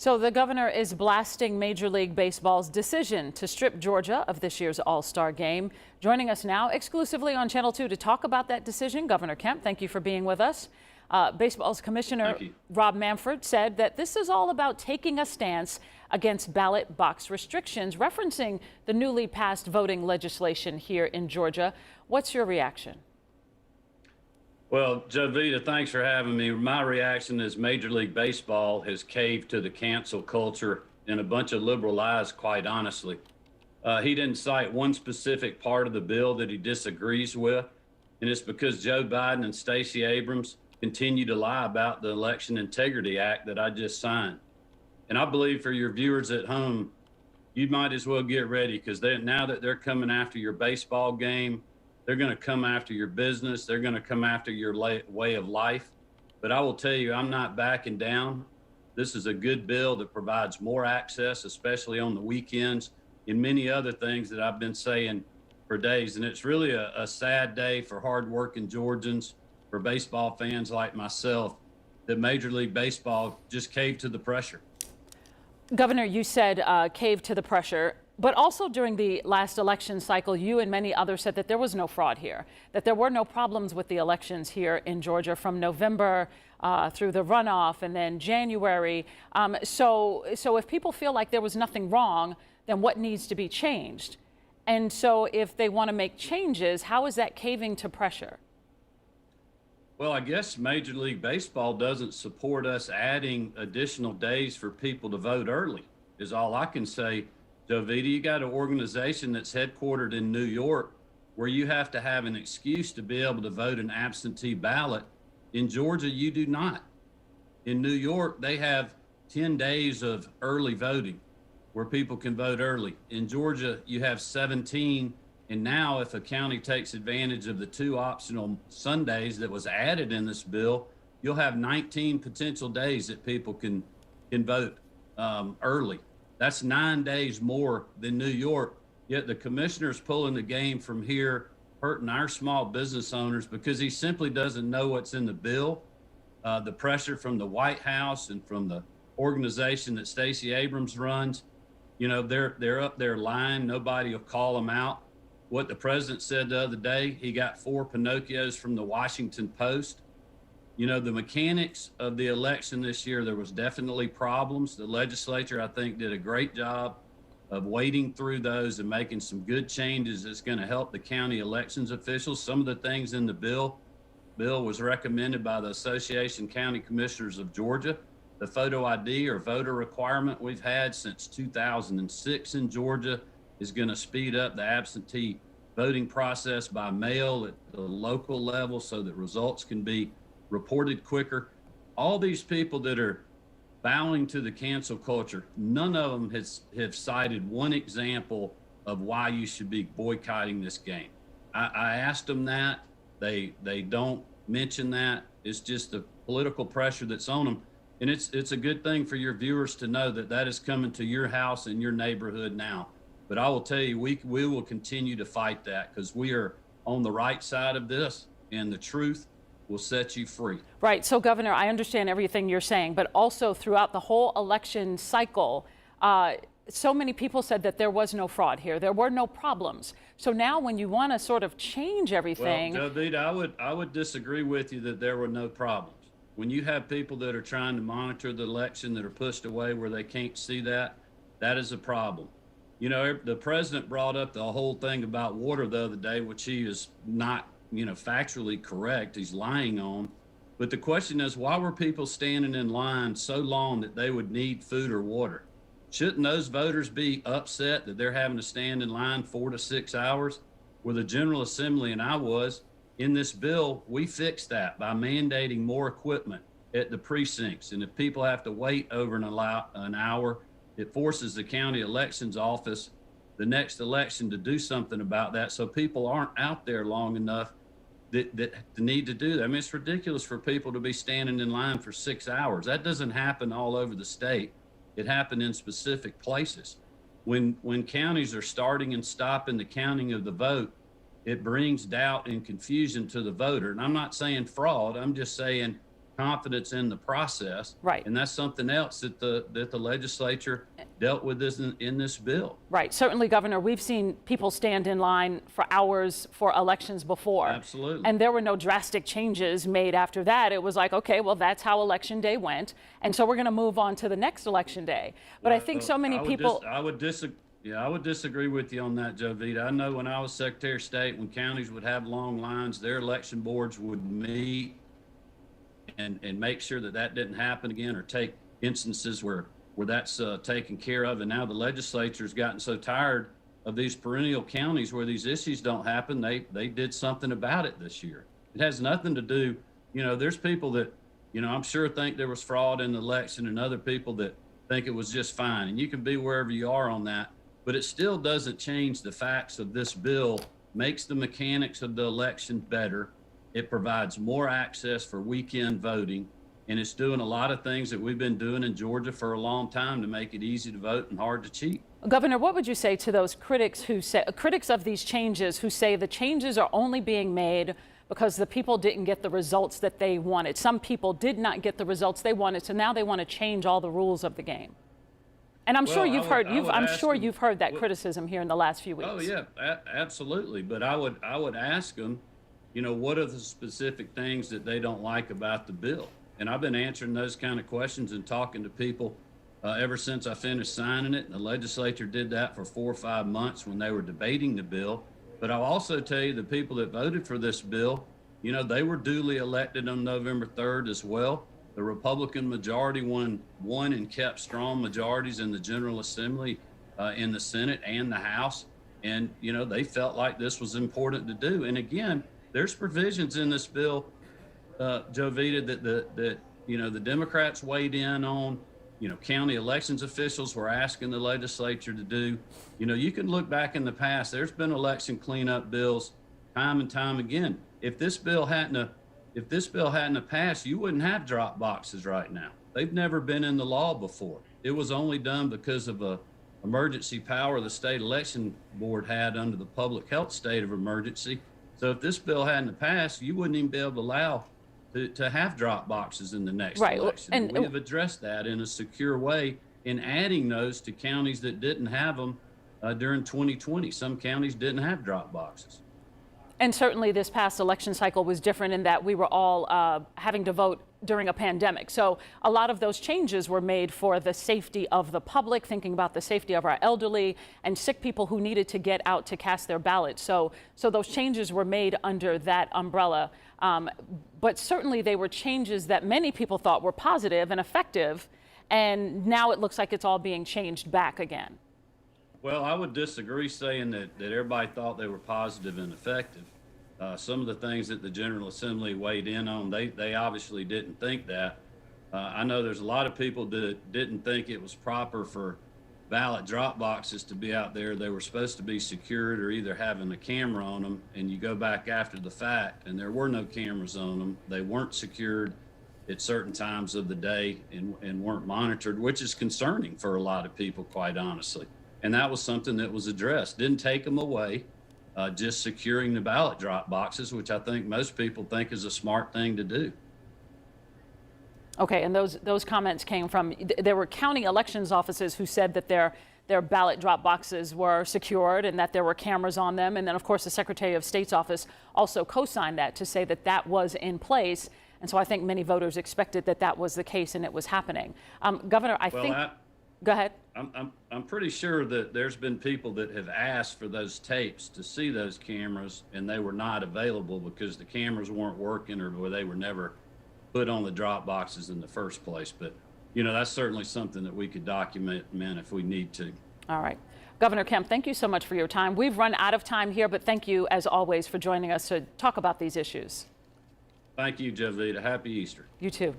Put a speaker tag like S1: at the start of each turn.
S1: So the governor is blasting Major League Baseball's decision to strip Georgia of this year's All-Star game. Joining us now exclusively on Channel 2 to talk about that decision, Governor Kemp, thank you for being with us. Baseball's Commissioner Rob Manfred said that this is all about taking a stance against ballot box restrictions, referencing the newly passed voting legislation here in Georgia. What's your reaction?
S2: Well, Jovita, thanks for having me. My reaction is Major League Baseball has caved to the cancel culture and a bunch of liberal lies, quite honestly. He didn't cite one specific part of the bill that he disagrees with, and it's because Joe Biden and Stacey Abrams continue to lie about the Election Integrity Act that I just signed. And I believe for your viewers at home, you might as well get ready, because now that they're coming after your baseball game, they're going to come after your business. They're going to come after your way of life. But I will tell you, I'm not backing down. This is a good bill that provides more access, especially on the weekends, and many other things that I've been saying for days. And it's really a sad day for hardworking Georgians, for baseball fans like myself, that Major League Baseball just caved to the pressure.
S1: Governor, you said cave to the pressure. But also during the last election cycle, you and many others said that there was no fraud here, that there were no problems with the elections here in Georgia from November through the runoff and then January. So if people feel like there was nothing wrong, then what needs to be changed? And so if they want to make changes, how is that caving to pressure?
S2: Well, I guess Major League Baseball doesn't support us adding additional days for people to vote early, is all I can say. Jovita, you got an organization that's headquartered in New York where you have to have an excuse to be able to vote an absentee ballot. In Georgia, you do not. In New York, they have 10 days of early voting where people can vote early. In Georgia, you have 17. And now if a county takes advantage of the 2 optional Sundays that was added in this bill, you'll have 19 potential days that people can vote early. That's 9 days more than New York, yet the commissioner's pulling the game from here, hurting our small business owners because he simply doesn't know what's in the bill. The pressure from the White House and from the organization that Stacey Abrams runs, you know, they're up there lying. Nobody will call them out. What the president said the other day, he got 4 Pinocchios from the Washington Post. You know, the mechanics of the election this year, there was definitely problems. The legislature, I think, did a great job of wading through those and making some good changes that's going to help the county elections officials. Some of the things in the bill was recommended by the Association County Commissioners of Georgia. The photo ID or voter requirement we've had since 2006 in Georgia is going to speed up the absentee voting process by mail at the local level so that results can be reported quicker. All these people that are bowing to the cancel culture, none of them have cited one example of why you should be boycotting this game. I asked them that. They don't mention that. It's just the political pressure that's on them. And it's a good thing for your viewers to know that that is coming to your house and your neighborhood now. But I will tell you, we will continue to fight that because we are on the right side of this, and the truth will set you free.
S1: Right. So, Governor, I understand everything you're saying, but also throughout the whole election cycle, so many people said that there was no fraud here. There were no problems. So now when you want to sort of change everything.
S2: Well, Jovita, I would disagree with you that there were no problems. When you have people that are trying to monitor the election that are pushed away where they can't see that, that is a problem. You know, the president brought up the whole thing about water the other day, which he is not, you know, factually correct. He's lying on. But the question is, why were people standing in line so long that they would need food or water? Shouldn't those voters be upset that they're having to stand in line 4 to 6 hours? With the General Assembly, and I was, in this bill, we fixed that by mandating more equipment at the precincts. And if people have to wait over an hour, it forces the county elections office the next election to do something about that so people aren't out there long enough that need to do that. I mean, it's ridiculous for people to be standing in line for 6 hours. That doesn't happen all over the state. It happened in specific places. When counties are starting and stopping the counting of the vote, it brings doubt and confusion to the voter. And I'm not saying fraud. I'm just saying confidence in the process.
S1: Right.
S2: And that's something else that the legislature dealt with this in this bill.
S1: Right. Certainly, Governor, we've seen people stand in line for hours for elections before.
S2: Absolutely.
S1: And there were no drastic changes made after that. It was like, okay, well, that's how Election Day went. And so we're going to move on to the next Election Day. But I think so many people.
S2: I would disagree with you on that, Jovita. I know when I was Secretary of State, when counties would have long lines, their election boards would meet and make sure that that didn't happen again, or take instances where that's taken care of. And now the legislature's gotten so tired of these perennial counties where these issues don't happen, they did something about it this year. It has nothing to do, there's people that, I'm sure think there was fraud in the election, and other people that think it was just fine. And you can be wherever you are on that, but it still doesn't change the facts of this bill, makes the mechanics of the election better. It provides more access for weekend voting, and it's doing a lot of things that we've been doing in Georgia for a long time to make it easy to vote and hard to cheat.
S1: Governor, what would you say to those critics of these changes who say the changes are only being made because the people didn't get the results that they wanted? Some people did not get the results they wanted, so now they want to change all the rules of the game. And I'm sure you've heard that criticism here in the last few weeks.
S2: Oh yeah, absolutely. But I would ask them, what are the specific things that they don't like about the bill? And I've been answering those kind of questions and talking to people ever since I finished signing it. And the legislature did that for 4 or 5 months when they were debating the bill. But I'll also tell you, the people that voted for this bill, they were duly elected on November 3rd as well. The Republican majority won and kept strong majorities in the General Assembly, in the Senate and the House. And, they felt like this was important to do. And again, there's provisions in this bill, Jovita, that the Democrats weighed in on. County elections officials were asking the legislature to do. You can look back in the past. There's been election cleanup bills time and time again. If this bill hadn't passed, you wouldn't have drop boxes right now. They've never been in the law before. It was only done because of a emergency power the state election board had under the public health state of emergency. So if this bill hadn't passed, you wouldn't even be able to allow to have drop boxes in the next election. And we have addressed that in a secure way in adding those to counties that didn't have them during 2020. Some counties didn't have drop boxes.
S1: And certainly this past election cycle was different in that we were all having to vote during a pandemic. So a lot of those changes were made for the safety of the public, thinking about the safety of our elderly and sick people who needed to get out to cast their ballots. So those changes were made under that umbrella. But certainly they were changes that many people thought were positive and effective. And now it looks like it's all being changed back again.
S2: Well, I would disagree saying that everybody thought they were positive and effective. Some of the things that the General Assembly weighed in on, they obviously didn't think that. I know there's a lot of people that didn't think it was proper for ballot drop boxes to be out there. They were supposed to be secured or either having a camera on them, and you go back after the fact and there were no cameras on them. They weren't secured at certain times of the day and weren't monitored, which is concerning for a lot of people, quite honestly. And that was something that was addressed. Didn't take them away, just securing the ballot drop boxes, which I think most people think is a smart thing to do.
S1: Okay, and those comments came from, there were county elections offices who said that their ballot drop boxes were secured and that there were cameras on them. And then, of course, the Secretary of State's office also co-signed that to say that that was in place. And so I think many voters expected that that was the case and it was happening. Governor, go ahead.
S2: I'm pretty sure that there's been people that have asked for those tapes to see those cameras, and they were not available because the cameras weren't working or they were never put on the drop boxes in the first place. But, that's certainly something that we could document, if we need to.
S1: All right. Governor Kemp, thank you so much for your time. We've run out of time here, but thank you, as always, for joining us to talk about these issues.
S2: Thank you, Jovita. Happy Easter.
S1: You too.